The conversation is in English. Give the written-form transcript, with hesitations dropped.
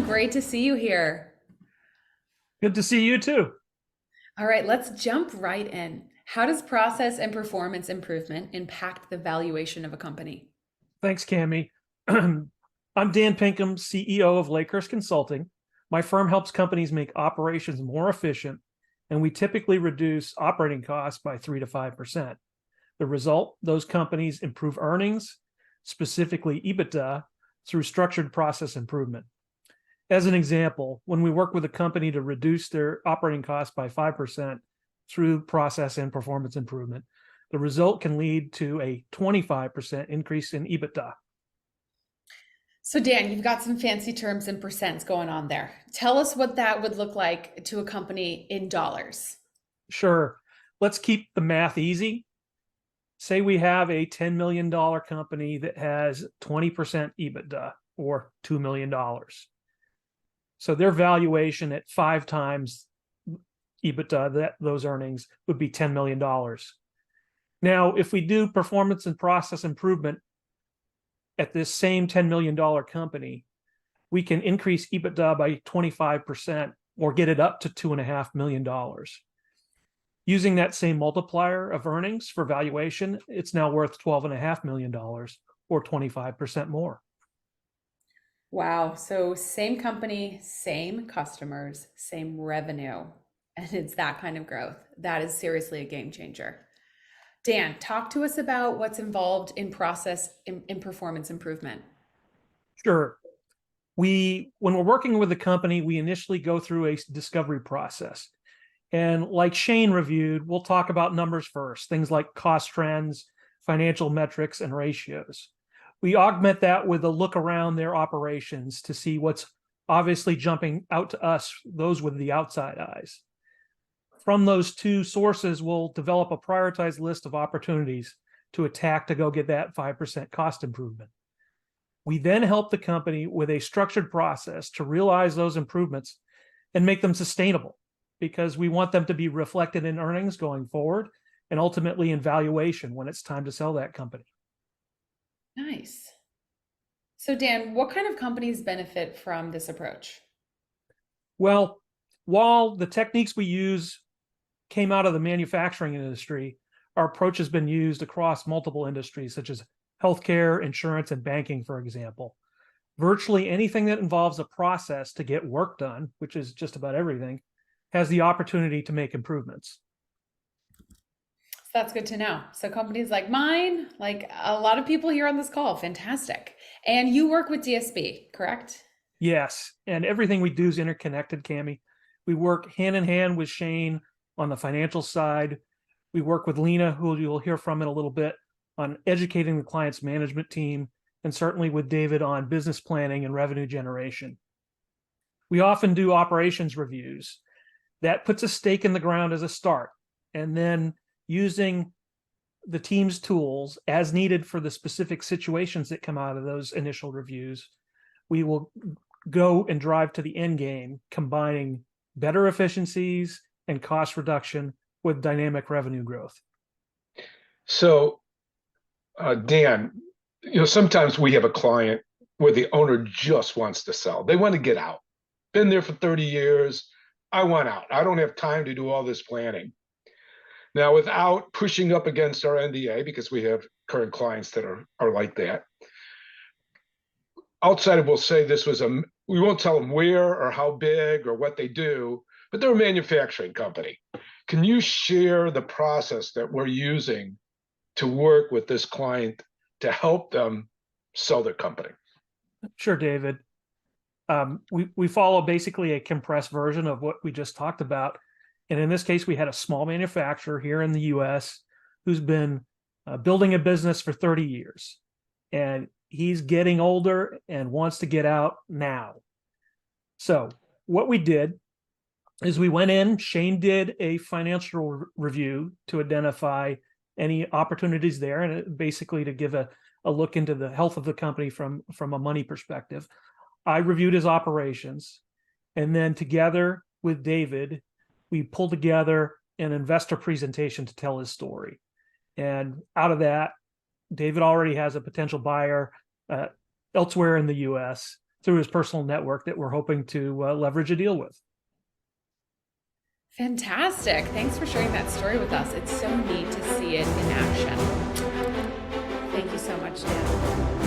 Dan, great to see you here. Good to see you too. All right, let's jump right in. How does process and performance improvement impact the valuation of a company? Thanks, Cami. I'm Dan Pinkham, CEO of Lakehurst Consulting. My firm helps companies make operations more efficient, and we typically reduce operating costs by 3 to 5%. The result, those companies improve earnings, specifically EBITDA, through structured process improvement. As an example, when we work with a company to reduce their operating costs by 5% through process and performance improvement, the result can lead to a 25% increase in EBITDA. So, Dan, you've got some fancy terms and percents going on there. Tell us what that would look like to a company in dollars. Sure, let's keep the math easy. Say we have a $10 million company that has 20% EBITDA or $2 million. So their valuation at 5 times EBITDA, those earnings would be $10 million. Now, if we do performance and process improvement at this same $10 million company, we can increase EBITDA by 25% or get it up to $2.5 million. Using that same multiplier of earnings for valuation, it's now worth $12.5 million or 25% more. Wow. So, same company, same customers, same revenue, and it's that kind of growth. That is seriously a game changer. Dan, talk to us about what's involved in process in performance improvement. Sure. When we're working with a company, we initially go through a discovery process. And like Shane reviewed, we'll talk about numbers first, things like cost trends, financial metrics, and ratios. We augment that with a look around their operations to see what's obviously jumping out to us, those with the outside eyes. From those two sources, we'll develop a prioritized list of opportunities to attack to go get that 5% cost improvement. We then help the company with a structured process to realize those improvements and make them sustainable, because we want them to be reflected in earnings going forward and ultimately in valuation when it's time to sell that company. Nice. So, Dan, what kind of companies benefit from this approach? Well, while the techniques we use came out of the manufacturing industry, our approach has been used across multiple industries, such as healthcare, insurance, and banking, for example. Virtually anything that involves a process to get work done, which is just about everything, has the opportunity to make improvements. So that's good to know. So companies like mine, like a lot of people here on this call, fantastic. And you work with DSB, correct? Yes, and everything we do is interconnected, Cami. We work hand in hand with Shane on the financial side. We work with Lena, who you'll hear from in a little bit, on educating the client's management team, and certainly with David on business planning and revenue generation. We often do operations reviews. That puts a stake in the ground as a start, and then using the team's tools as needed for the specific situations that come out of those initial reviews, we will go and drive to the end game, combining better efficiencies and cost reduction with dynamic revenue growth. So, Dan, sometimes we have a client where the owner just wants to sell. They want to get out. Been there for 30 years. I want out. I don't have time to do all this planning. Now, without pushing up against our NDA, because we have current clients that are like that, outside we'll say we won't tell them where or how big or what they do, but they're a manufacturing company. Can you share the process that we're using to work with this client to help them sell their company? Sure, David. We follow basically a compressed version of what we just talked about. And in this case, we had a small manufacturer here in the US who's been building a business for 30 years. And he's getting older and wants to get out now. So what we did is we went in, Shane did a financial review to identify any opportunities there, and basically to give a look into the health of the company from a money perspective. I reviewed his operations, and then together with David, we pulled together an investor presentation to tell his story. And out of that, David already has a potential buyer elsewhere in the US. through his personal network that we're hoping to leverage a deal with. Fantastic. Thanks for sharing that story with us. It's so neat to see it in action. Thank you so much, Dan.